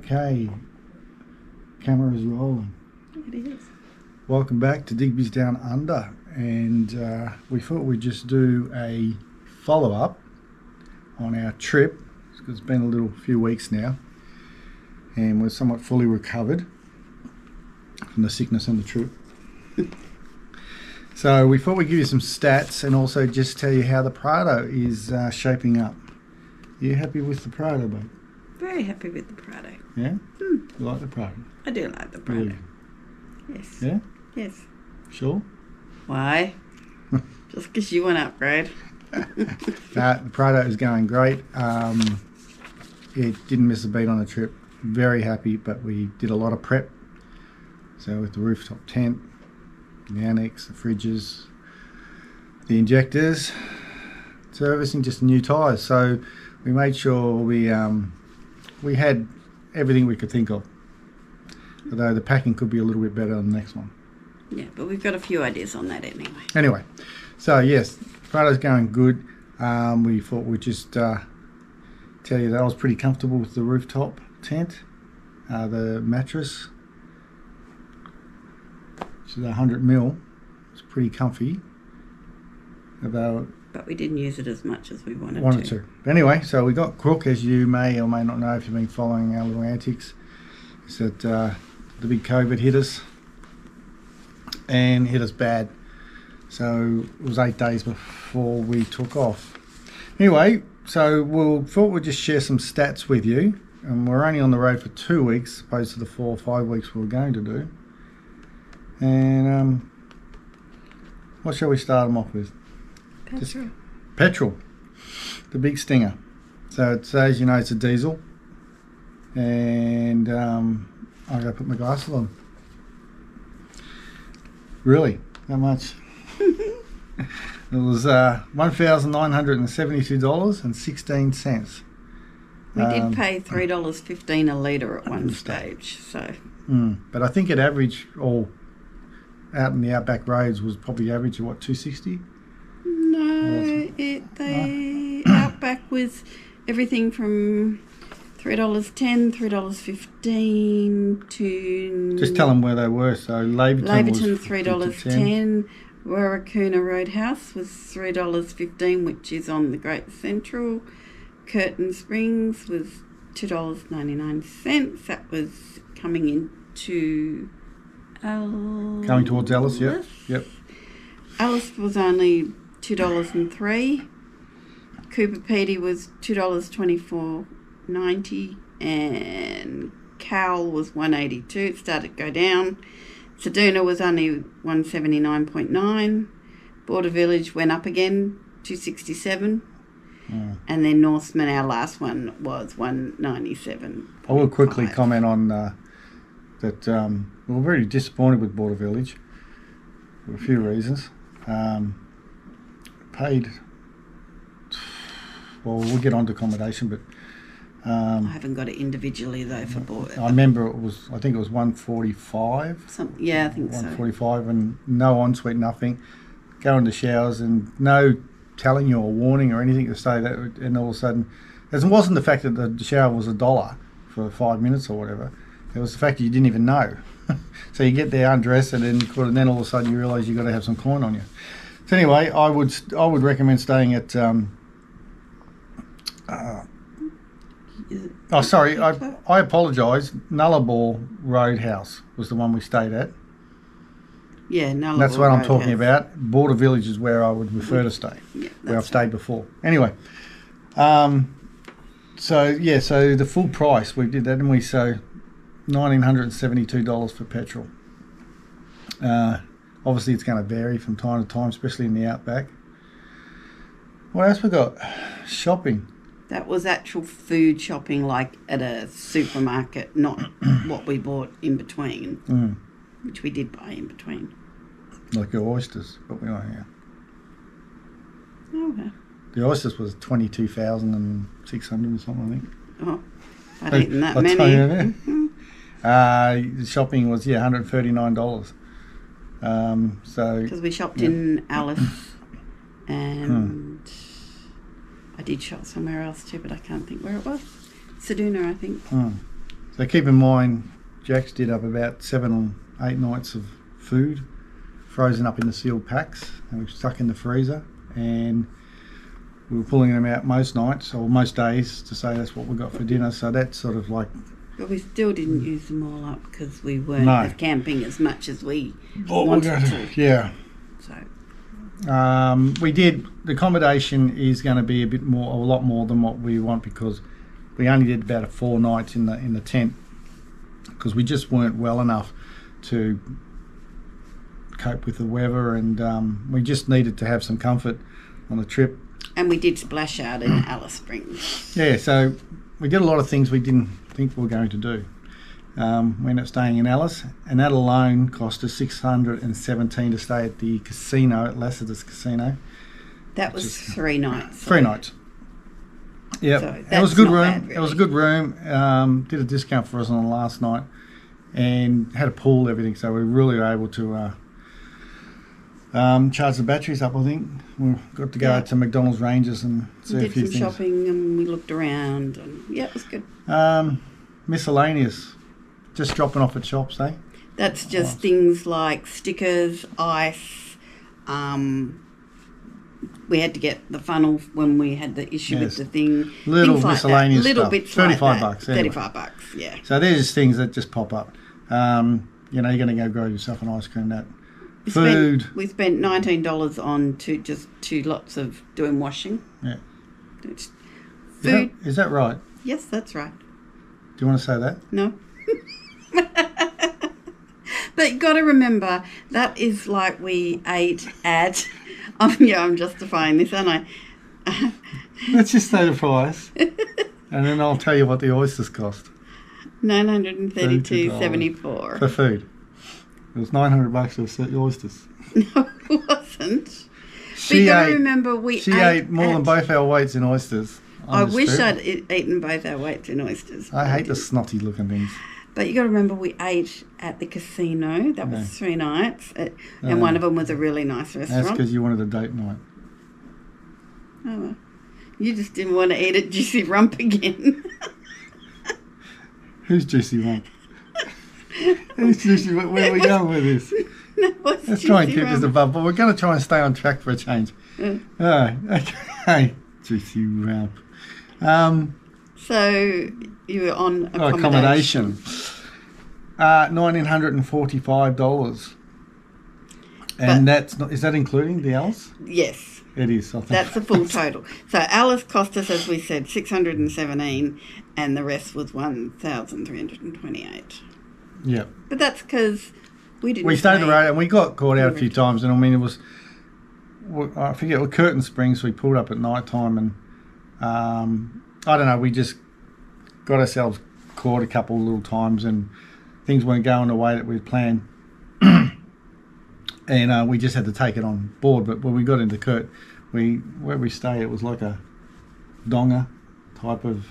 Okay, camera is rolling. It is. Welcome back to Digby's Down Under, and we thought we'd just do a follow-up on our trip. It's been a few weeks now, and we're somewhat fully recovered from the sickness on the trip. So we thought we'd give you some stats and also just tell you how the Prado is shaping up. Are you happy with the Prado, babe? Very happy with the Prado. Yeah? You like the Prado? I do like the Prado. Really? Yes. Yeah? Yes. Sure? Why? Just because you want to upgrade. The Prado is going great. It didn't miss a beat on the trip. Very happy, but we did a lot of prep. So with the rooftop tent, the annex, the fridges, the injectors, servicing, just new tyres. So we made sure we had everything we could think of. Although the packing could be a little bit better on the next one. Yeah, but we've got a few ideas on that anyway. Anyway, so yes, Prado's going good. We thought we'd just tell you that I was pretty comfortable with the rooftop tent, the mattress, which is 100mm. It's pretty comfy. But we didn't use it as much as we wanted to. Anyway, so we got Crook, as you may or may not know if you've been following our little antics, is that the big COVID hit us, and hit us bad. So it was 8 days before we took off. Anyway, so we thought we'd just share some stats with you, and we're only on the road for 2 weeks opposed to the 4 or 5 weeks we were going to do. And what shall we start them off with? Petrol, the big stinger. So it's, as you know, it's a diesel, and I gotta put my glasses on. Really, how much? It was $1,972.16. We did pay $3.15 a litre at one stage, so. But I think it averaged, all out in the outback roads, was probably average of what, 260? No, the Outback was everything from $3.10, $3.15 to... Just tell them where they were. So Laverton was $3.10. Warrakuna Roadhouse was $3.15, which is on the Great Central. Curtin Springs was $2.99. That was coming into... Coming towards Alice, yep. Alice was only $2.03. Cooper Pedy was $2.24.90, and Cowell was $1.82. It started to go down. Ceduna was only $1.79.9. Border Village went up again, $2.67. And then Norseman, our last one, was $1.97. I will quickly comment on that. We were very disappointed with Border Village for a few reasons. Paid, well, we'll get on to accommodation, but I haven't got it individually though for Border. I remember I think it was $145. Yeah, I think so. $145, and no ensuite, nothing. Go into showers and no telling you or warning or anything to say that, and all of a sudden, it wasn't the fact that the shower was $1 for 5 minutes or whatever. It was the fact that you didn't even know. So you get there, undress, and then all of a sudden you realise you've got to have some coin on you. So anyway, I would recommend staying at... I apologise. Nullarbor Roadhouse was the one we stayed at. Yeah, Nullarbor. That's what I'm talking about. Border Village is where I would prefer to stay, where I've stayed before. Anyway, so the full price, we did that, and we $1,972 for petrol. Obviously, it's going to vary from time to time, especially in the outback. What else we got? Shopping. That was actual food shopping, like at a supermarket, not what we bought in between, which we did buy in between. Like your oysters, but we are, yeah. Okay. The oysters was 22,600 or something, I think. Oh, I'd eaten that many. The shopping was $139. Because we shopped in Alice, and I did shop somewhere else too, but I can't think where it was. Ceduna, I think. So keep in mind, Jax did up about 7 or 8 nights of food, frozen up in the sealed packs, and we've stuck in the freezer. And we were pulling them out most nights or most days to say that's what we got for dinner. So that's sort of like. But we still didn't use them all up because we weren't camping as much as we wanted to. Yeah. So. We did. The accommodation is going to be a lot more than what we want, because we only did about 4 nights in the tent, because we just weren't well enough to cope with the weather, and we just needed to have some comfort on the trip. And we did splash out in Alice Springs. Yeah, so we did a lot of things we didn't think we were going to do. We ended up staying in Alice, and that alone cost us $617 to stay at the casino, at Lassiter's Casino. That was 3 nights. 3 nights. Yeah, So it was a good room. bad, really. It was a good room. Did a discount for us on the last night, and had a pool, everything. So we really were able to charge the batteries up. I think we got to go out to McDonald's Rangers and see We a did few some things. shopping and we looked around, and yeah, it was good. Miscellaneous, just dropping off at shops, eh? That's just things like stickers, ice. We had to get the funnel when we had the issue with the thing. Little things like miscellaneous that. Little stuff. bits 35 like that. bucks, anyway. $35, yeah. So there's just things that just pop up. You're going to go grab yourself an ice cream. That food. We spent $19 on just 2 lots of doing washing. Yeah. Food. Is that right? Yes, that's right. Do you want to say that? No. But you got to remember, that is like we ate at. I'm justifying this, aren't I? Let's just say the price, and then I'll tell you what the oysters cost. $932.74. For food. It was $900 for the oysters. No, it wasn't. She but you got to ate. remember, we She ate more than both our weights in oysters. I wish I'd eaten both our weights in oysters. I hate the snotty looking things. But you got to remember, we ate at the casino. That was 3 nights, and one of them was a really nice restaurant. That's because you wanted a date night. Oh, well. You just didn't want to eat at Juicy Rump again. Who's Juicy Rump? Who's Juicy Rump? Where are we going with this? Let's try and keep this above, but we're going to try and stay on track for a change. Oh, okay. Juicy Rump. So you were on accommodation. $1,945. And is that including the Alice? Yes. It is, I think. That's the full total. So Alice cost us, as we said, $617, and the rest was $1,328. Yeah. But that's because we didn't. We stayed the road, and we got caught out a few times, and I mean, it was, I forget, with Curtin Springs, we pulled up at night time, and I don't know, we just got ourselves caught a couple of little times, and things weren't going the way that we'd planned. And we just had to take it on board. But when we got into Kurt, where we stayed, it was like a donga type of.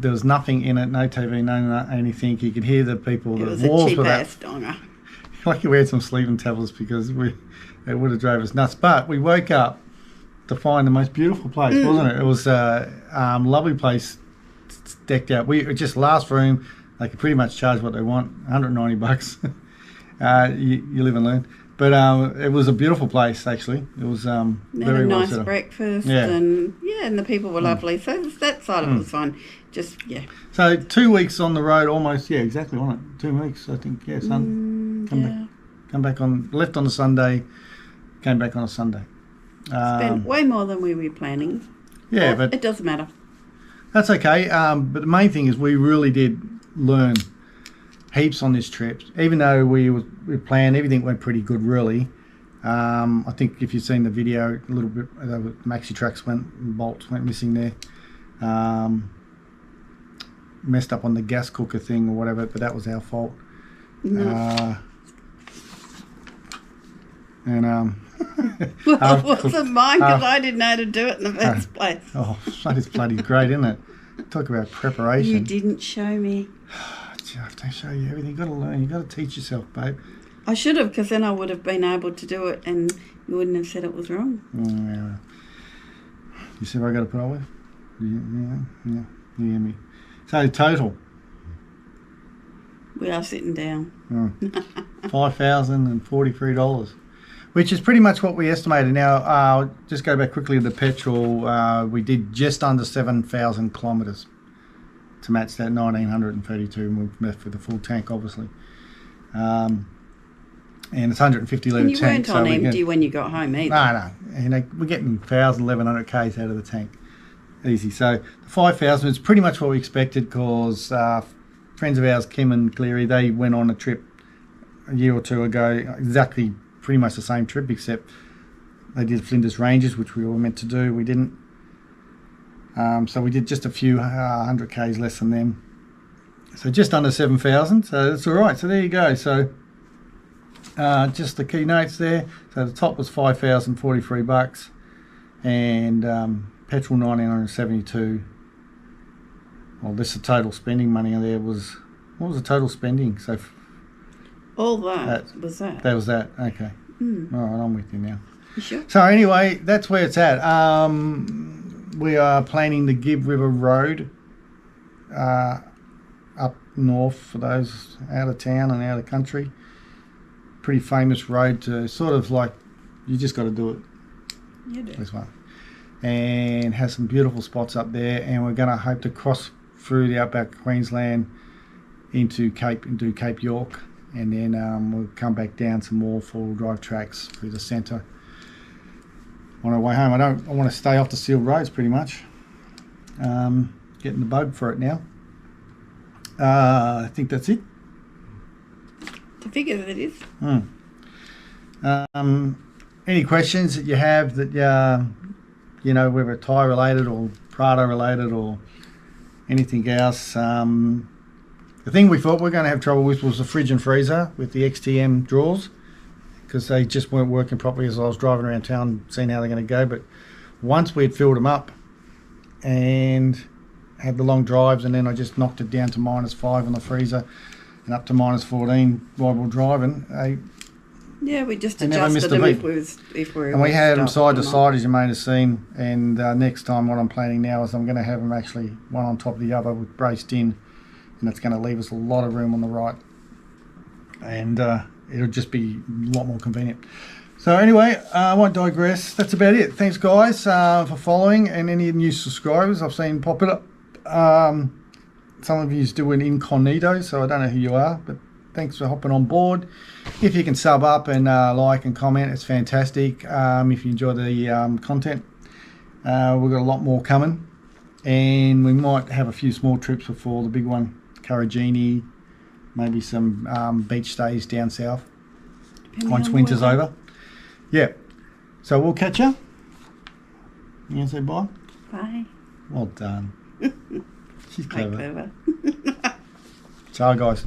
There was nothing in it, no TV, no anything. You could hear the people. It the was walls a cheap were ass donga. Like we had some sleeping tablets, because it would have drove us nuts. But we woke up to find the most beautiful place, wasn't it? It was a lovely place, decked out. Just last room. They could pretty much charge what they want, $190. You live and learn. But it was a beautiful place, actually. It was They had very a well nice set up. breakfast, Yeah. and the people were lovely. So that side of it was fine. Just So 2 weeks on the road, almost. Yeah, exactly. Wasn't it? 2 weeks, I think. Yeah, son. Come back on. Left on a Sunday. Came back on a Sunday. Spent way more than we were planning. Yeah, but but it doesn't matter. that's okay. But the main thing is we really did learn heaps on this trip. Even though we planned, everything went pretty good, really. I think if you've seen the video, a little bit, the maxi trucks bolts went missing there. Messed up on the gas cooker thing or whatever, but that was our fault. No. And Well, it wasn't mine, because I didn't know how to do it in the first place. oh, that is bloody great, isn't it? Talk about preparation. You didn't show me. I have to show you everything. You've got to learn. You've got to teach yourself, babe. I should have, because then I would have been able to do it, and you wouldn't have said it was wrong. Yeah. You see what I got to put up with? Yeah. You hear me. So total, We are sitting down. $5,043, which is pretty much what we estimated. Now, just go back quickly to the petrol. We did just under 7,000 kilometres to match that 1,932, and we've met for the full tank, obviously. And it's 150 litre And you tank. weren't on we empty when you got home either. No. We're getting 1,000, 1,100 k's out of the tank. Easy. So the 5,000 is pretty much what we expected, because friends of ours, Kim and Cleary, they went on a trip a year or two ago, exactly pretty much the same trip, except they did Flinders Ranges, which we were meant to do. We didn't. So we did just a few 100 k's less than them. So just under 7,000. So that's all right. So there you go. So just the key notes there. So the top was $5,043, and petrol 1,972. Well, this the total spending money there was. What was the total spending? So All that was that. that was that. Okay. All right, I'm with you now. You sure? So anyway, that's where it's at. We are planning the Gibb River Road up north for those out of town and out of country. Pretty famous road to sort of like, you just got to do it. You do. This one. And has some beautiful spots up there, and we're going to hope to cross through the outback Queensland into Cape York, and then we'll come back down some more four-wheel drive tracks through the centre on our way home. I want to stay off the sealed roads pretty much. Getting the bug for it now. I think that's it. To figure that it is. Any questions that you have that whether tyre related or Prado related or anything else? The thing we thought we were going to have trouble with was the fridge and freezer with the XTM drawers, because they just weren't working properly as I was driving around town seeing how they're going to go. But once we had filled them up and had the long drives, and then I just knocked it down to -5 on the freezer and up to -14 while we were driving, Yeah, we just They never missed adjusted a them beat. if we were. and we had them stuck side to or not. side, as you may have seen. And next time what I'm planning now is I'm going to have them actually one on top of the other with braced in, and that's going to leave us a lot of room on the right, and it'll just be a lot more convenient. So anyway, I won't digress. That's about it. Thanks guys for following, and any new subscribers I've seen pop it up. Some of you do an incognito, so I don't know who you are, but thanks for hopping on board. If you can sub up and like and comment, it's fantastic. If you enjoy the content, we've got a lot more coming, and we might have a few small trips before the big one, Kurrajini, maybe some beach stays down south Depending once on winter's weather. over. Yeah, so we'll catch you. You gonna say bye? Bye. Well done. She's Quite clever. clever. Ciao guys.